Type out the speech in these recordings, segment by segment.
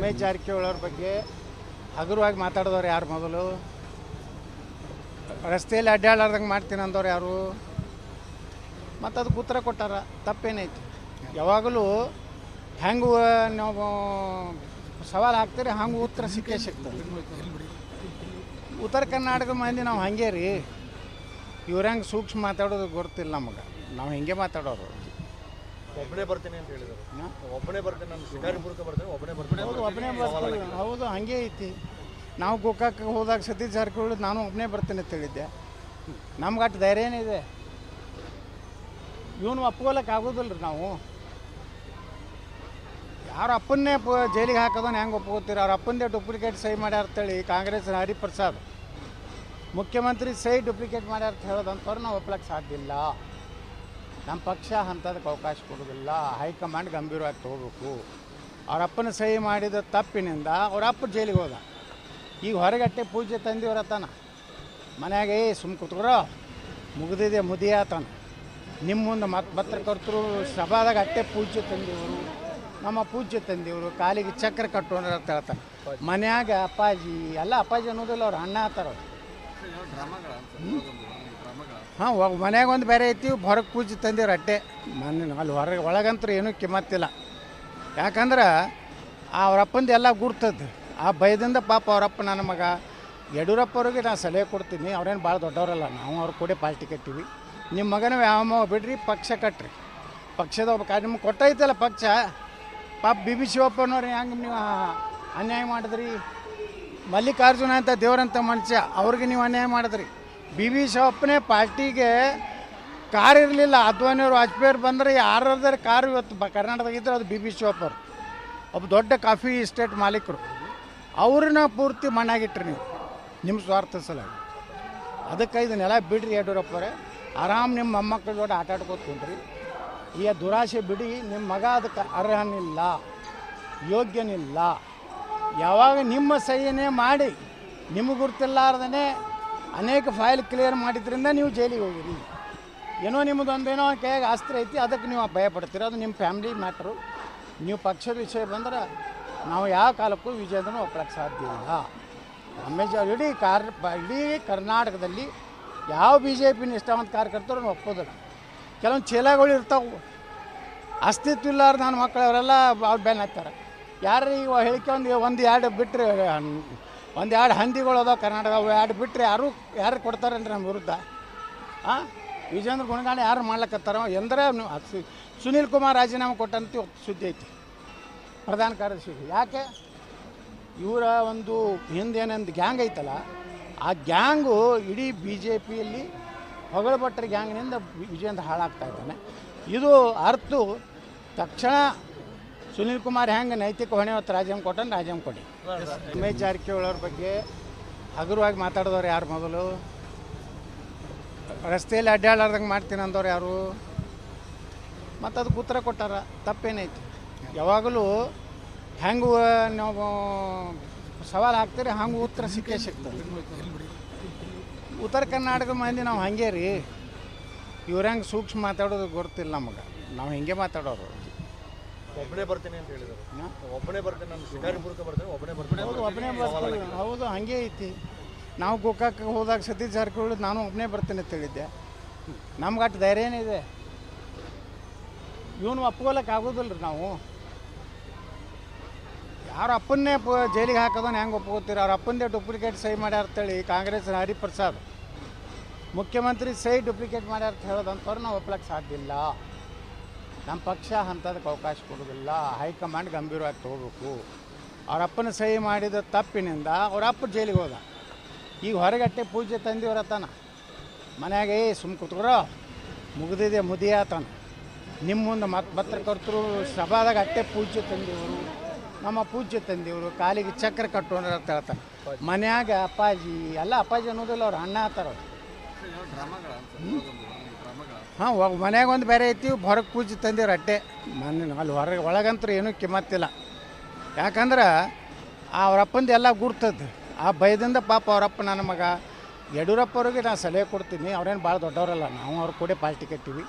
ರಮೇಶ್ ಜಾರಕಿಹೊಳಿ ಅವ್ರ ಬಗ್ಗೆ ಹಗುರವಾಗಿ ಮಾತಾಡಿದವ್ರು ಯಾರು? ಮೊದಲು ರಸ್ತೆಯಲ್ಲಿ ಅಡ್ಡಾಡ್ಲಾರ್ದಂಗೆ ಮಾಡ್ತೀನಿ ಅಂದವ್ರು ಯಾರು? ಮತ್ತು ಅದಕ್ಕೆ ಉತ್ತರ ಕೊಟ್ಟಾರ. ತಪ್ಪೇನೈತಿ? ಯಾವಾಗಲೂ ಹೆಂಗೆ ನಾವು ಸವಾಲು ಹಾಕ್ತೀರಿ ಹಂಗೆ ಉತ್ತರ ಸಿಕ್ಕೇ ಸಿಗ್ತದೆ. ಉತ್ತರ ಕರ್ನಾಟಕದ ಮಂದಿ ನಾವು ಹಾಗೆ ರೀ. ಇವ್ರ ಹೆಂಗೆ ಸೂಕ್ಷ್ಮ ಮಾತಾಡೋದು ಗೊತ್ತಿಲ್ಲ ನಮಗೆ. ನಾವು ಹಿಂಗೆ ಮಾತಾಡೋರು. ಒಬ್ಬನೇ ಬರ್ತೀನಿ ಅಂತ ಹೇಳಿದ್ರು. ಒಬ್ಬನೇ ಬರ್ತೀನಿ, ನಾನು ಶಿಕಾರಿಪುರಕ್ಕೆ ಬರ್ತೀನಿ, ಒಬ್ಬನೇ ಬರ್ತೀನಿ. ಹೌದು, ಒಬ್ಬನೇ ಬರ್ತೀನಿ. ಹೌದು, ಹಾಗೆ ಐತಿ. ನಾವು ಗೋಕಾಕ್ಕೆ ಹೋದಾಗ ಸತೀಶ್ ಜಾರಕಿಹೊಳಿ ನಾನು ಒಬ್ಬನೇ ಬರ್ತೀನಿ ಅಂತ ಹೇಳಿದ್ದೆ. ನಮ್ಗೆ ಅಷ್ಟು ಧೈರ್ಯ ಏನಿದೆ? ಇವನು ಒಪ್ಕೊಳ್ಳೋಕೆ ಆಗೋದಿಲ್ಲ ರೀ. ನಾವು ಯಾರ ಅಪ್ಪನ್ನೇ ಜೈಲಿಗೆ ಹಾಕೋದನ್ನ ಹೆಂಗೆ ಒಪ್ಕೋತೀರಿ? ಅವ್ರ ಅಪ್ಪಂದೇ ಡೂಪ್ಲಿಕೇಟ್ ಸಹಿ ಮಾಡ್ಯಾರ ಅಂತೇಳಿ ಕಾಂಗ್ರೆಸ್ನ ಹರಿಪ್ರಸಾದ್ ಮುಖ್ಯಮಂತ್ರಿ ಸಹಿ ಡೂಪ್ಲಿಕೇಟ್ ಮಾಡ್ಯಾರ ಅಂತ ಹೇಳೋದಂಥವ್ರು ನಾವು ಒಪ್ಲಕ್ಕೆ ಸಾಧ್ಯ ಇಲ್ಲ. ನಮ್ಮ ಪಕ್ಷ ಅಂಥದಕ್ಕೆ ಅವಕಾಶ ಕೊಡೋದಿಲ್ಲ. ಹೈಕಮಾಂಡ್ ಗಂಭೀರವಾಗಿ ತೊಗೋಬೇಕು. ಅವ್ರ ಅಪ್ಪನ ಸಹಿ ಮಾಡಿದ ತಪ್ಪಿನಿಂದ ಅವ್ರ ಅಪ್ಪ ಜೈಲಿಗೆ ಹೋದ. ಈಗ ಹೊರಗಟ್ಟೆ ಪೂಜೆ ತಂದಿವ್ರತ್ತಾನ ಮನ್ಯಾಗೆ ಸುಮ್ಮ ಕೂತ್ಕೊರೋ ಮುಗಿದಿದೆ ಮುದಿಯಾತನ. ನಿಮ್ಮ ಮುಂದೆ ಪತ್ರಕರ್ತರು ಸಭಾದಾಗ ಅಟ್ಟೆ ಪೂಜೆ ತಂದಿವರು, ನಮ್ಮ ಪೂಜೆ ತಂದಿವರು, ಕಾಲಿಗೆ ಚಕ್ರ ಕಟ್ಟೋಣ ಅಂತ ಹೇಳ್ತಾನೆ. ಮನ್ಯಾಗ ಅಪ್ಪಾಜಿ ಎಲ್ಲ ಅಪ್ಪಾಜಿ ಅನ್ನೋದಿಲ್ಲ, ಅವ್ರು ಅಣ್ಣ ಆತಾರ. ಹಾಂ, ಮನ್ಯಾಗ ಒಂದು ಬೇರೆ ಐತಿ, ಹೊರಗೆ ಪೂಜೆ ತಂದಿವ್ರು ಅಟ್ಟೆ. ಅಲ್ಲಿ ಹೊರಗೆ ಒಳಗಂತೂ ಏನೂ ಕಿಮ್ಮತ್ತಿಲ್ಲ. ಯಾಕಂದ್ರೆ ಅವ್ರಪ್ಪಂದು ಎಲ್ಲ ಗುರ್ತದ್ದು. ಆ ಭಯದಿಂದ ಪಾಪ ಅವರಪ್ಪ ನನ್ನ ಮಗ ಯಡಿಯೂರಪ್ಪ ಅವ್ರಿಗೆ ನಾನು ಸಲಹೆ ಕೊಡ್ತೀನಿ. ಅವ್ರೇನು ಭಾಳ ದೊಡ್ಡವರಲ್ಲ, ನಾವು ಅವ್ರ ಕೂಡ ಪಾರ್ಟಿ ಕಟ್ಟಿವಿ. ನಿಮ್ಮ ಮಗನ ವ್ಯಾಯಾಮ ಬಿಡ್ರಿ, ಪಕ್ಷ ಕಟ್ರಿ. ಪಕ್ಷದ ಒಬ್ಬ ನಿಮ್ಗೆ ಕೊಟ್ಟೈತಲ್ಲ ಪಕ್ಷ. ಪಾಪ ಬಿ ಬಿ ಶಿವಪ್ಪನವ್ರು ಹೆಂಗೆ ನೀವು ಅನ್ಯಾಯ ಮಾಡಿದ್ರಿ? ಮಲ್ಲಿಕಾರ್ಜುನ ಅಂತ ದೇವರಂಥ ಮನುಷ್ಯ, ಅವ್ರಿಗೆ ನೀವು ಅನ್ಯಾಯ ಮಾಡಿದ್ರಿ. ಬಿ ಬಿ ಶಿವಪ್ಪನೇ ಪಾರ್ಟಿಗೆ ಕಾರ್ ಇರಲಿಲ್ಲ. ಅದ್ವಾನಿಯವರು ವಾಜಪೇಯಿ ಬಂದರೆ ಯಾರಾದ್ರೆ ಕಾರು ಇವತ್ತು ಕರ್ನಾಟಕದಾಗ ಇದ್ದರೆ ಅದು ಬಿ ಬಿ ಶಿವಪ್ಪರು, ಒಬ್ಬ ದೊಡ್ಡ ಕಾಫಿ ಎಸ್ಟೇಟ್ ಮಾಲೀಕರು. ಅವ್ರನ್ನ ಪೂರ್ತಿ ಮಣ್ಣಾಗಿಟ್ರಿ ನೀವು ನಿಮ್ಮ ಸ್ವಾರ್ಥ ಸಲುವಾಗಿ. ಅದಕ್ಕೆ ಇದನ್ನೆಲ್ಲ ಬಿಡ್ರಿ ಯಡಿಯೂರಪ್ಪರೇ. ಆರಾಮ್ ನಿಮ್ಮ ಮೊಮ್ಮಕ್ಕಳ ಜೋಡಿ ಆಟ ಆಡ್ಕೋತ್ಕೊಂಡ್ರಿ. ಈ ದುರಾಸೆ ಬಿಡಿ. ನಿಮ್ಮ ಮಗ ಅದಕ್ಕೆ ಅರ್ಹನಿಲ್ಲ, ಯೋಗ್ಯನಿಲ್ಲ. ಯಾವಾಗ ನಿಮ್ಮ ಸಹಿಯೇ ಮಾಡಿ ನಿಮಗೆ ಗುರುತಿಲ್ಲಾರ್ದೇ ಅನೇಕ ಫೈಲ್ ಕ್ಲಿಯರ್ ಮಾಡಿದ್ರಿಂದ ನೀವು ಜೈಲಿಗೆ ಹೋಗಿರಿ. ಏನೋ ನಿಮ್ಮದೊಂದೇನೋ ಕೈಯಾಗ ಆಸ್ತಿ ಐತಿ, ಅದಕ್ಕೆ ನೀವು ಭಯ ಪಡ್ತೀರ. ಅದು ನಿಮ್ಮ ಫ್ಯಾಮಿಲಿ ಮ್ಯಾಟ್ರು. ನೀವು ಪಕ್ಷದ ವಿಷಯ ಬಂದ್ರೆ ನಾವು ಯಾವ ಕಾಲಕ್ಕೂ ವಿಜಯದನ್ನು ಒಪ್ಪಳಕ್ಕೆ ಸಾಧ್ಯ ಇಲ್ಲ. ರಮೇಶ್ ಇಡೀ ಕರ್ನಾಟಕದಲ್ಲಿ ಯಾವ ಬಿ ಜೆ ಪಿ ನಿಷ್ಠಾವಂತ ಕಾರ್ಯಕರ್ತರು ಒಪ್ಪೋದಿಲ್ಲ. ಕೆಲವೊಂದು ಚೀಲಗಳು ಇರ್ತಾವೆ, ಅಸ್ತಿತ್ವ ಇಲ್ಲಾರ ನನ್ನ ಮಕ್ಕಳು ಅವರೆಲ್ಲ ಅವ್ರು ಬೆನ್ನ ಹತ್ತಾರೆ. ಯಾರು ಈಗ ಹೇಳಿಕೆ ಒಂದು ಎರಡು ಬಿಟ್ಟರೆ, ಒಂದು ಎರಡು ಹಂದಿಗಳು ಅದಾವೆ ಕರ್ನಾಟಕ, ಅವು ಎರಡು ಬಿಟ್ಟರೆ ಯಾರು ಕೊಡ್ತಾರಲ್ರಿ ನಮ್ಮ ವಿರುದ್ಧ? ವಿಜೇಂದ್ರ ಗುಣಗಾನ ಯಾರು ಮಾಡ್ಲಕತ್ತಾರ? ಎಂದರೆ ಸುನೀಲ್ ಕುಮಾರ್ ರಾಜೀನಾಮೆ ಕೊಟ್ಟಂತ ಸುದ್ದಿ ಐತಿ ಪ್ರಧಾನ ಕಾರ್ಯದರ್ಶಿಗೆ. ಯಾಕೆ? ಇವರ ಒಂದು ಹಿಂದೇನೊಂದು ಗ್ಯಾಂಗ್ ಐತಲ್ಲ, ಆ ಗ್ಯಾಂಗು ಇಡೀ ಬಿ ಜೆ ಪಿಯಲ್ಲಿ ಹೊಗಳಭಟ್ಟರ ಗ್ಯಾಂಗ್ನಿಂದ ವಿಜೇಂದ್ರ ಹಾಳಾಗ್ತಾ ಇದ್ದಾನೆ. ಇದು ಅರ್ಥ ತಕ್ಷಣ ಸುನೀಲ್ ಕುಮಾರ್ ಹೆಂಗೆ ನೈತಿಕ ಹೊಣೆ ಹೊತ್ತು ರಾಜೀನಾಮೆ ಕೊಟ್ಟಂದು ರಾಜೀನಾಮೆ ಕೊಡಿ. ರಮೇಶ್ ಜಾರಕಿಹೊಳಿ ಅವ್ರ ಬಗ್ಗೆ ಹಗುರವಾಗಿ ಮಾತಾಡಿದವ್ರು ಯಾರು? ಮೊದಲು ರಸ್ತೆಯಲ್ಲಿ ಅಡ್ಡಾಡ್ಲಾರ್ದಂಗೆ ಮಾಡ್ತೀನಿ ಅಂದವ್ರು ಯಾರು? ಮತ್ತು ಅದಕ್ಕೆ ಉತ್ತರ ಕೊಟ್ಟಾರ. ತಪ್ಪೇನೈತಿ? ಯಾವಾಗಲೂ ಹೆಂಗೆ ನಾವು ಸವಾಲು ಹಾಕ್ತೀರಿ ಹಂಗೆ ಉತ್ತರ ಸಿಕ್ಕೇ ಸಿಗ್ತದೆ. ಉತ್ತರ ಕರ್ನಾಟಕದ ಮಂದಿ ನಾವು ಹಾಗೆ ರೀ. ಇವ್ರ ಹೆಂಗೆ ಸೂಕ್ಷ್ಮ ಮಾತಾಡೋದು ಗೊತ್ತಿಲ್ಲ ನಮಗೆ. ನಾವು ಹಿಂಗೆ ಮಾತಾಡೋರು. ಒಬ್ಬನೇ ಬರ್ತೀನಿ ಅಂತ ಹೇಳಿದ್ರು. ಒಬ್ಬನೇ ಬರ್ತೀನಿ, ನಾನು ಶಿಕಾರಿಪುರಕ್ಕೆ ಬರ್ತೀನಿ, ಒಬ್ಬನೇ ಬರ್ತೀನಿ. ಹೌದು, ಒಬ್ಬನೇ ಬರ್ತೀನಿ. ಹೌದು, ಹಾಗೆ ಐತಿ. ನಾವು ಗೋಕಾಕ್ಕೆ ಹೋದಾಗ ಸತೀಶ್ ಜಾರಕಿಹೊಳಿ ನಾನು ಒಬ್ಬನೇ ಬರ್ತೀನಿ ಅಂತ ಹೇಳಿದ್ದೆ. ನಮ್ಗೆ ಅಷ್ಟು ಧೈರ್ಯ ಏನಿದೆ? ಇವನು ಒಪ್ಕೊಳ್ಳೋಕೆ ಆಗೋದಿಲ್ಲ ರೀ. ನಾವು ಯಾರ ಅಪ್ಪನ್ನೇ ಜೈಲಿಗೆ ಹಾಕೋದನ್ನ ಹೆಂಗೆ ಒಪ್ಕೋತೀರಿ? ಅವ್ರ ಅಪ್ಪಂದೇ ಡೂಪ್ಲಿಕೇಟ್ ಸಹಿ ಮಾಡ್ಯಾರ ಅಂತೇಳಿ ಕಾಂಗ್ರೆಸ್ನ ಹರಿಪ್ರಸಾದ್ ಮುಖ್ಯಮಂತ್ರಿ ಸಹಿ ಡೂಪ್ಲಿಕೇಟ್ ಮಾಡ್ಯಾರ ಅಂತ ಹೇಳೋದಂಥವ್ರು ನಾವು ಒಪ್ಲಕ್ಕೆ ಸಾಧ್ಯ ಇಲ್ಲ. ನಮ್ಮ ಪಕ್ಷ ಅಂಥದಕ್ಕೆ ಅವಕಾಶ ಕೊಡೋದಿಲ್ಲ. ಹೈಕಮಾಂಡ್ ಗಂಭೀರವಾಗಿ ತೊಗೋಬೇಕು. ಅವ್ರ ಅಪ್ಪನ ಸಹಿ ಮಾಡಿದ ತಪ್ಪಿನಿಂದ ಅವ್ರ ಅಪ್ಪ ಜೈಲಿಗೆ ಹೋದ. ಈಗ ಹೊರಗಟ್ಟೆ ಪೂಜೆ ತಂದಿವ್ರತ್ತಾನ ಮನ್ಯಾಗೆ ಸುಮ್ಮ ಕೂತ್ಕೊರೋ ಮುಗಿದಿದೆ ಮುದಿಯಾತನ. ನಿಮ್ಮ ಮುಂದೆ ಪತ್ರಕರ್ತರು ಸಭಾದಾಗ ಅಟ್ಟೆ ಪೂಜೆ ತಂದಿವರು, ನಮ್ಮ ಪೂಜೆ ತಂದಿವರು, ಕಾಲಿಗೆ ಚಕ್ರ ಕಟ್ಟೋಣ ಅಂತ ಹೇಳ್ತಾನೆ. ಮನ್ಯಾಗ ಅಪ್ಪಾಜಿ ಎಲ್ಲ ಅಪ್ಪಾಜಿ ಅನ್ನೋದಿಲ್ಲ, ಅವ್ರು ಅಣ್ಣ ಆತಾರ. ಹಾಂ, ಮನ್ಯಾಗ ಒಂದು ಬೇರೆ ಐತಿ, ಹೊರಗೆ ಪೂಜೆ ತಂದಿವ್ರು ಅಟ್ಟೆ. ಅಲ್ಲಿ ಹೊರಗೆ ಒಳಗಂತೂ ಏನೂ ಕಿಮ್ಮತ್ತಿಲ್ಲ. ಯಾಕಂದ್ರೆ ಅವ್ರಪ್ಪಂದು ಎಲ್ಲ ಗುರ್ತದ್ದು. ಆ ಭಯದಿಂದ ಪಾಪ ಅವರಪ್ಪ ನನ್ನ ಮಗ ಯಡಿಯೂರಪ್ಪ ಅವ್ರಿಗೆ ನಾನು ಸಲಹೆ ಕೊಡ್ತೀನಿ. ಅವ್ರೇನು ಭಾಳ ದೊಡ್ಡವರಲ್ಲ, ನಾವು ಅವ್ರ ಕೂಡ ಪಾರ್ಟಿ ಕಟ್ಟಿವಿ.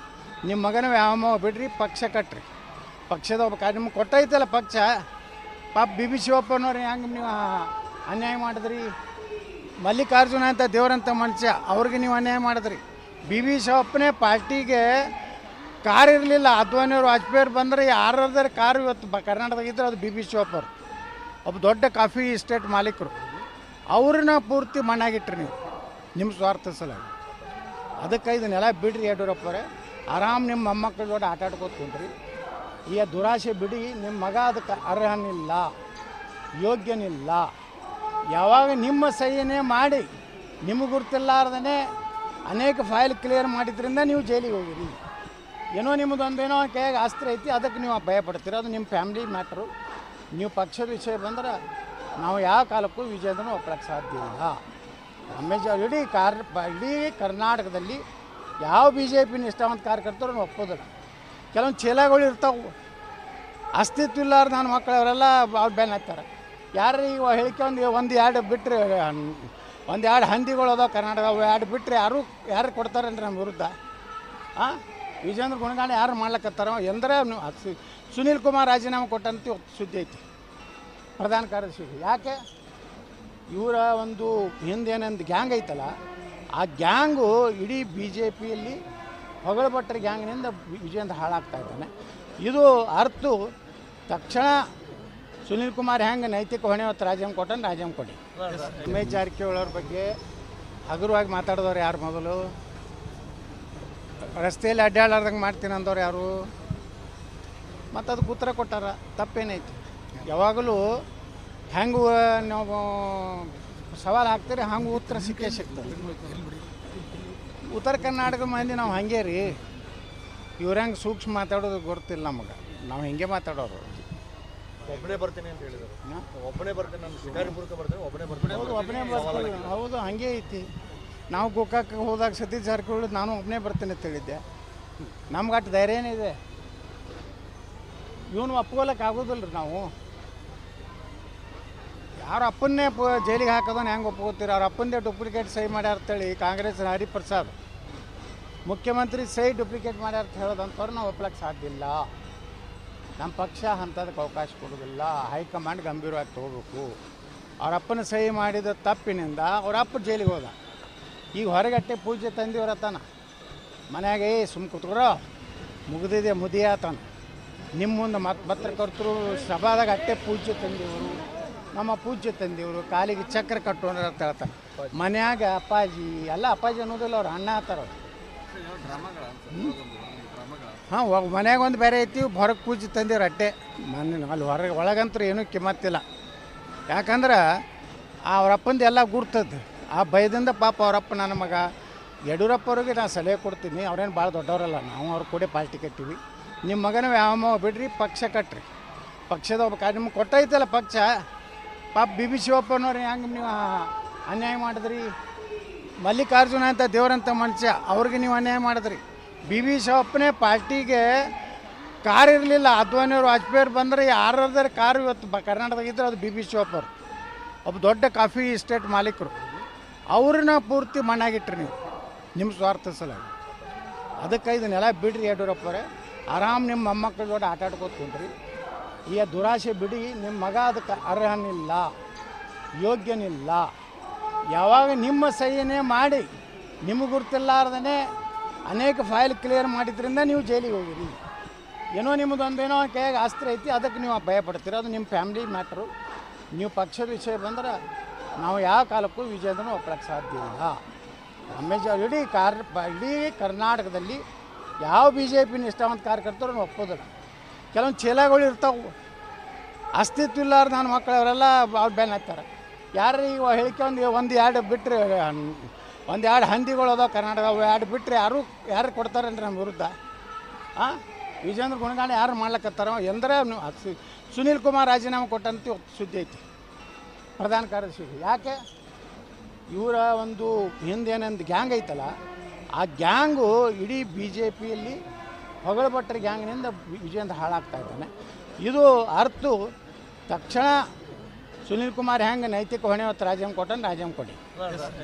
ನಿಮ್ಮ ಮಗನ ವ್ಯಾಯಾಮ ಬಿಡ್ರಿ, ಪಕ್ಷ ಕಟ್ರಿ. ಪಕ್ಷದ ಒಬ್ಬ ನಿಮ್ಗೆ ಕೊಟ್ಟೈತಲ್ಲ ಪಕ್ಷ. ಪಾಪ ಬಿ ಬಿ ಶಿವಪ್ಪನವ್ರು ಹೆಂಗೆ ನೀವು ಅನ್ಯಾಯ ಮಾಡಿದ್ರಿ. ಮಲ್ಲಿಕಾರ್ಜುನ ಅಂತ ದೇವರಂತ ಮನುಷ್ಯ ಅವ್ರಿಗೆ ನೀವು ಅನ್ಯಾಯ ಮಾಡಿದ್ರಿ. ಬಿ ಬಿ ಶಿವಪ್ಪನೇ ಪಾರ್ಟಿಗೆ ಕಾರ್ ಇರಲಿಲ್ಲ. ಅದ್ವಾನಿಯವರು ವಾಜಪೇಯಿ ಬಂದರೆ ಯಾರಾದ್ರೆ ಕಾರು ಇವತ್ತು ಕರ್ನಾಟಕದಾಗ ಇದ್ದರೆ ಅದು ಬಿ ಬಿ ಶಿವಪ್ಪರು, ಒಬ್ಬ ದೊಡ್ಡ ಕಾಫಿ ಎಸ್ಟೇಟ್ ಮಾಲೀಕರು. ಅವ್ರನ್ನ ಪೂರ್ತಿ ಮಣ್ಣಾಗಿಟ್ರಿ ನೀವು ನಿಮ್ಮ ಸ್ವಾರ್ಥ ಸಲುವಾಗಿ. ಅದಕ್ಕೆ ಇದನ್ನೆಲ್ಲ ಬಿಡ್ರಿ ಯಡಿಯೂರಪ್ಪರೇ. ಆರಾಮ್ ನಿಮ್ಮ ಮೊಮ್ಮಕ್ಕಳ ಜೋಡಿ ಆಟ ಆಡ್ಕೋತ್ಕೊಂಡ್ರಿ. ಈ ದುರಾಸೆ ಬಿಡಿ. ನಿಮ್ಮ ಮಗ ಅದಕ್ಕೆ ಅರ್ಹನಿಲ್ಲ, ಯೋಗ್ಯನಿಲ್ಲ. ಯಾವಾಗ ನಿಮ್ಮ ಸಹಿನೇ ಮಾಡಿ ನಿಮಗೆ ಗುರುತಿಲ್ಲಾರ್ದೇ ಅನೇಕ ಫೈಲ್ ಕ್ಲಿಯರ್ ಮಾಡಿದ್ರಿಂದ ನೀವು ಜೈಲಿಗೆ ಹೋಗಿರಿ. ಏನೋ ನಿಮ್ಮದೊಂದೇನೋ ಕೈಯಾಗ ಆಸ್ತಿ ಐತಿ, ಅದಕ್ಕೆ ನೀವು ಭಯ ಪಡ್ತೀರ. ಅದು ನಿಮ್ಮ ಫ್ಯಾಮಿಲಿ ಮ್ಯಾಟ್ರು. ನೀವು ಪಕ್ಷದ ವಿಷಯ ಬಂದ್ರೆ ನಾವು ಯಾವ ಕಾಲಕ್ಕೂ ವಿಜಯದನ್ನು ಒಪ್ಪಳಕ್ಕೆ ಸಾಧ್ಯ ಇಲ್ಲ. ಇಡೀ ಇಡೀ ಕರ್ನಾಟಕದಲ್ಲಿ ಯಾವ ಬಿ ಜೆ ಪಿ ನಿಷ್ಠಾವಂತ ಕಾರ್ಯಕರ್ತರು ಒಪ್ಪೋದಿಲ್ಲ. ಕೆಲವೊಂದು ಚೀಲಗಳು ಇರ್ತಾವೆ, ಅಸ್ತಿತ್ವ ಇಲ್ಲಾರ ನನ್ನ ಮಕ್ಕಳು ಅವರೆಲ್ಲ ಅವ್ರು ಬೆನ್ನ ಹತ್ತಾರೆ. ಯಾರು ಈಗ ಹೇಳಿಕೆ ಒಂದು ಎರಡು ಬಿಟ್ಟರೆ, ಒಂದು ಎರಡು ಹಂದಿಗಳು ಅದಾವೆ ಕರ್ನಾಟಕ, ಅವು ಎರಡು ಬಿಟ್ಟರೆ ಯಾರು ಕೊಡ್ತಾರೇನ್ರಿ ನಮ್ಮ ವಿರುದ್ಧ? ವಿಜೇಂದ್ರ ಗುಣಗಾನ ಯಾರು ಮಾಡ್ಲಕತ್ತಾರೋ ಎಂದರೆ ಸುನೀಲ್ ಕುಮಾರ್ ರಾಜೀನಾಮೆ ಕೊಟ್ಟಂತ ಸುದ್ದಿ ಐತಿ ಪ್ರಧಾನ ಕಾರ್ಯದರ್ಶಿಗೆ. ಯಾಕೆ? ಇವರ ಒಂದು ಹಿಂದೇನೊಂದು ಗ್ಯಾಂಗ್ ಐತಲ್ಲ, ಆ ಗ್ಯಾಂಗು ಇಡೀ ಬಿ ಜೆ ಪಿಯಲ್ಲಿ ಹೊಗಳಭಟ್ಟರ ಗ್ಯಾಂಗ್ನಿಂದ ವಿಜೇಂದ್ರ ಹಾಳಾಗ್ತಾ ಇದ್ದಾನೆ. ಇದು ಅರ್ಥ ತಕ್ಷಣ ಸುನೀಲ್ ಕುಮಾರ್ ಹೆಂಗೆ ನೈತಿಕ ಹೊಣೆ ಹೊತ್ತು ರಾಜೀನಾಮೆ ಕೊಟ್ಟಂದ್ರೆ ರಾಜೀನಾಮೆ ಕೊಡಿ. ರಮೇಶ್ ಜಾರಕಿಹೊಳಿ ಅವ್ರ ಬಗ್ಗೆ ಹಗುರವಾಗಿ ಮಾತಾಡಿದವ್ರು ಯಾರು? ಮೊದಲು ರಸ್ತೆಯಲ್ಲಿ ಅಡ್ಡಾಡ್ಲಾರ್ದಂಗೆ ಮಾಡ್ತೀನಿ ಅಂದವ್ರು ಯಾರು? ಮತ್ತು ಅದಕ್ಕೆ ಉತ್ತರ ಕೊಟ್ಟಾರ. ತಪ್ಪೇನೈತಿ? ಯಾವಾಗಲೂ ಹೆಂಗೆ ನಾವು ಸವಾಲು ಹಾಕ್ತೀರಿ ಹಂಗೆ ಉತ್ತರ ಸಿಕ್ಕೇ ಸಿಗ್ತದೆ. ಉತ್ತರ ಕರ್ನಾಟಕ ಮಂದಿ ನಾವು ಹಾಗೆ ರೀ. ಇವ್ರ ಹೆಂಗೆ ಸೂಕ್ಷ್ಮ ಮಾತಾಡೋದು ಗೊತ್ತಿಲ್ಲ ನಮಗೆ. ನಾವು ಹಿಂಗೆ ಮಾತಾಡೋರು. ಒಬ್ಬನೇ ಬರ್ತೀನಿ ಅಂತ ಹೇಳಿದರು. ಒಬ್ಬನೇ ಬರ್ತೀನಿ, ನಾನು ಶಿಕಾರಿಪುರಕ್ಕೆ ಬರ್ತೀನಿ, ಒಬ್ಬನೇ ಬರ್ತೀನಿ. ಹೌದು, ಒಬ್ಬನೇ ಬರ್ತೀನಿ. ಹೌದು, ಹಾಗೆ ಐತಿ. ನಾವು ಗೋಕಾಕ್ಕೆ ಹೋದಾಗ ಸತೀಶ್ ಜಾರಕಿಹೊಳಿ ನಾನು ಒಬ್ಬನೇ ಬರ್ತೀನಿ ಅಂತ ಹೇಳಿದ್ದೆ. ನಮ್ಗೆ ಅಷ್ಟು ಧೈರ್ಯ ಏನಿದೆ? ಇವನು ಒಪ್ಕೊಳ್ಳೋಕೆ ಆಗೋದಿಲ್ಲ ರೀ. ನಾವು ಯಾರ ಅಪ್ಪನ್ನೇ ಜೈಲಿಗೆ ಹಾಕೋದನ್ನ ಹೆಂಗೆ ಒಪ್ಕೋತೀರಿ? ಅವ್ರ ಅಪ್ಪಂದೇ ಡೂಪ್ಲಿಕೇಟ್ ಸಹಿ ಮಾಡ್ಯಾರ ಅಂತೇಳಿ ಕಾಂಗ್ರೆಸ್ ಹರಿಪ್ರಸಾದ್ ಮುಖ್ಯಮಂತ್ರಿ ಸಹಿ ಡೂಪ್ಲಿಕೇಟ್ ಮಾಡ್ಯಾರ ಅಂತ ಹೇಳೋದಂಥವ್ರು ನಾವು ಒಪ್ಲಕ್ಕೆ ಸಾಧ್ಯ ಇಲ್ಲ. ನಮ್ಮ ಪಕ್ಷ ಅಂಥದಕ್ಕೆ ಅವಕಾಶ ಕೊಡೋದಿಲ್ಲ. ಹೈಕಮಾಂಡ್ ಗಂಭೀರವಾಗಿ ತೊಗೋಬೇಕು. ಅವ್ರ ಅಪ್ಪನ ಸಹಿ ಮಾಡಿದ ತಪ್ಪಿನಿಂದ ಅವ್ರ ಅಪ್ಪ ಜೈಲಿಗೆ ಹೋದ. ಈಗ ಹೊರಗಟ್ಟೆ ಪೂಜೆ ತಂದಿವ್ರತ್ತಾನ ಮನ್ಯಾಗೆ ಸುಮ್ಮ ಕೂತ್ಕೊರೋ ಮುಗಿದಿದೆ ಮುದಿಯಾತನ. ನಿಮ್ಮ ಮುಂದೆ ಪತ್ರಕರ್ತರು ಸಭಾದಾಗ ಅಟ್ಟೆ ಪೂಜೆ ತಂದಿವರು, ನಮ್ಮ ಪೂಜೆ ತಂದಿವರು, ಕಾಲಿಗೆ ಚಕ್ರ ಕಟ್ಟೋಣ ಅಂತ ಹೇಳ್ತಾನೆ. ಮನ್ಯಾಗ ಅಪ್ಪಾಜಿ ಎಲ್ಲ ಅಪ್ಪಾಜಿ ಅನ್ನೋದಿಲ್ಲ, ಅವ್ರು ಅಣ್ಣ ಆತಾರ. ಹಾಂ, ಮನ್ಯಾಗ ಒಂದು ಬೇರೆ ಐತಿ, ಹೊರಗೆ ಪೂಜೆ ತಂದಿವ್ರು ಅಟ್ಟೆ. ಅಲ್ಲಿ ಒಳಗಂತೂ ಏನೂ ಕಿಮ್ಮತ್ತಿಲ್ಲ. ಯಾಕಂದ್ರೆ ಅವ್ರ ಅಪ್ಪಂದು ಎಲ್ಲ ಗುರ್ತದ್ದು. ಆ ಭಯದಿಂದ ಪಾಪ ಅವರಪ್ಪ ನನ್ನ ಮಗ ಯಡಿಯೂರಪ್ಪವ್ರಿಗೆ ನಾನು ಸಲಹೆ ಕೊಡ್ತೀನಿ. ಅವ್ರೇನು ಭಾಳ ದೊಡ್ಡವರಲ್ಲ, ನಾವು ಅವ್ರ ಕೂಡ ಪಾರ್ಟಿ ಕಟ್ಟಿವಿ. ನಿಮ್ಮ ಮಗನ ವ್ಯಾಯಾಮ ಬಿಡ್ರಿ, ಪಕ್ಷ ಕಟ್ರಿ. ಪಕ್ಷದ ಒಬ್ಬ ನಿಮ್ಗೆ ಕೊಟ್ಟೈತಲ್ಲ ಪಕ್ಷ. ಪಾಪ ಬಿ ಬಿ ಶಿವಪ್ಪನವ್ರು ಹೆಂಗೆ ನೀವು ಅನ್ಯಾಯ ಮಾಡಿದ್ರಿ. ಮಲ್ಲಿಕಾರ್ಜುನ ಅಂತ ದೇವರಂತ ಮನುಷ್ಯ ಅವ್ರಿಗೆ ನೀವು ಅನ್ಯಾಯ ಮಾಡಿದ್ರಿ. ಬಿ ಬಿ ಶಿವಪ್ಪನೇ ಪಾರ್ಟಿಗೆ ಕಾರ್ ಇರಲಿಲ್ಲ. ಅದ್ವಾನಿಯವರು ವಾಜಪೇಯಿ ಬಂದರೆ ಯಾರಾದ್ರೆ ಕಾರು ಇವತ್ತು ಕರ್ನಾಟಕದಾಗ ಇದ್ದರೆ ಅದು ಬಿ ಬಿ ಶಿವಪ್ಪರು, ಒಬ್ಬ ದೊಡ್ಡ ಕಾಫಿ ಎಸ್ಟೇಟ್ ಮಾಲೀಕರು. ಅವ್ರನ್ನ ಪೂರ್ತಿ ಮಣ್ಣಾಗಿಟ್ರಿ ನೀವು ನಿಮ್ಮ ಸ್ವಾರ್ಥ ಸಲುವಾಗಿ. ಅದಕ್ಕೆ ಇದನ್ನೆಲ್ಲ ಬಿಡ್ರಿ ಯಡಿಯೂರಪ್ಪರೇ. ಆರಾಮ್ ನಿಮ್ಮ ಮೊಮ್ಮಕ್ಕಳ ಜೋಡಿ ಆಟ ಆಡ್ಕೋತ್ಕೊಂಡ್ರಿ. ಈ ದುರಾಸೆ ಬಿಡಿ. ನಿಮ್ಮ ಮಗ ಅದಕ್ಕೆ ಅರ್ಹನಿಲ್ಲ, ಯೋಗ್ಯನಿಲ್ಲ. ಯಾವಾಗ ನಿಮ್ಮ ಸಹಿನೇ ಮಾಡಿ ನಿಮಗೆ ಗುರುತಿಲ್ಲಾರ್ದೇ ಅನೇಕ ಫೈಲ್ ಕ್ಲಿಯರ್ ಮಾಡಿದ್ರಿಂದ ನೀವು ಜೈಲಿಗೆ ಹೋಗಿರಿ. ಏನೋ ನಿಮ್ಮದೊಂದೇನೋ ಕೈಯಾಗ ಆಸ್ತಿ ಐತಿ, ಅದಕ್ಕೆ ನೀವು ಭಯ ಪಡ್ತೀರ. ಅದು ನಿಮ್ಮ ಫ್ಯಾಮಿಲಿ ಮ್ಯಾಟ್ರು. ನೀವು ಪಕ್ಷದ ವಿಷಯ ಬಂದ್ರೆ ನಾವು ಯಾವ ಕಾಲಕ್ಕೂ ವಿಜಯದನ್ನು ಒಪ್ಪಳಕ್ಕೆ ಸಾಧ್ಯ ಇಲ್ಲ. ಇಡೀ ಕರ್ನಾಟಕದಲ್ಲಿ ಯಾವ ಬಿ ಜೆ ಪಿ ನಿಷ್ಠಾವಂತ ಕಾರ್ಯಕರ್ತರು ಒಪ್ಪೋದಿಲ್ಲ. ಕೆಲವೊಂದು ಚೀಲಗಳು ಇರ್ತಾವೆ, ಅಸ್ತಿತ್ವ ಇಲ್ಲಾರ ನನ್ನ ಮಕ್ಕಳು ಅವರೆಲ್ಲ ಅವ್ರು ಬೆನ್ನ ಹತ್ತಾರೆ. ಯಾರು ಈಗ ಹೇಳಿಕೆ ಒಂದು ಎರಡು ಬಿಟ್ಟರೆ, ಒಂದು ಎರಡು ಹಂದಿಗಳು ಅದಾವೆ ಕರ್ನಾಟಕ, ಅವು ಎರಡು ಬಿಟ್ಟರೆ ಯಾರು ಕೊಡ್ತಾರೇನ್ರಿ ನಮ್ಮ ವಿರುದ್ಧ? ವಿಜೇಂದ್ರ ಗುಣಗಾನ ಯಾರು ಮಾಡ್ಲಕತ್ತಾರೋ ಎಂದರೆ ಸುನೀಲ್ ಕುಮಾರ್ ರಾಜೀನಾಮೆ ಕೊಟ್ಟಂತ ಸುದ್ದಿ ಐತಿ ಪ್ರಧಾನ ಕಾರ್ಯದರ್ಶಿಗೆ. ಯಾಕೆ? ಇವರ ಒಂದು ಹಿಂದೇನೊಂದು ಗ್ಯಾಂಗ್ ಐತಲ್ಲ, ಆ ಗ್ಯಾಂಗು ಇಡೀ ಬಿ ಜೆ ಪಿಯಲ್ಲಿ ಹೊಗಳಭಟ್ಟರ ಗ್ಯಾಂಗ್ನಿಂದ ವಿಜೇಂದ್ರ ಹಾಳಾಗ್ತಾ ಇದ್ದಾನೆ. ಇದು ಅರ್ಥ ತಕ್ಷಣ ಸುನೀಲ್ ಕುಮಾರ್ ಹೆಂಗೆ ನೈತಿಕ ಹೊಣೆ ಹೊತ್ತು ರಾಜೀನಾಮೆ ಕೊಟ್ಟಂದ್ರೆ ರಾಜೀನಾಮೆ ಕೊಡಿ.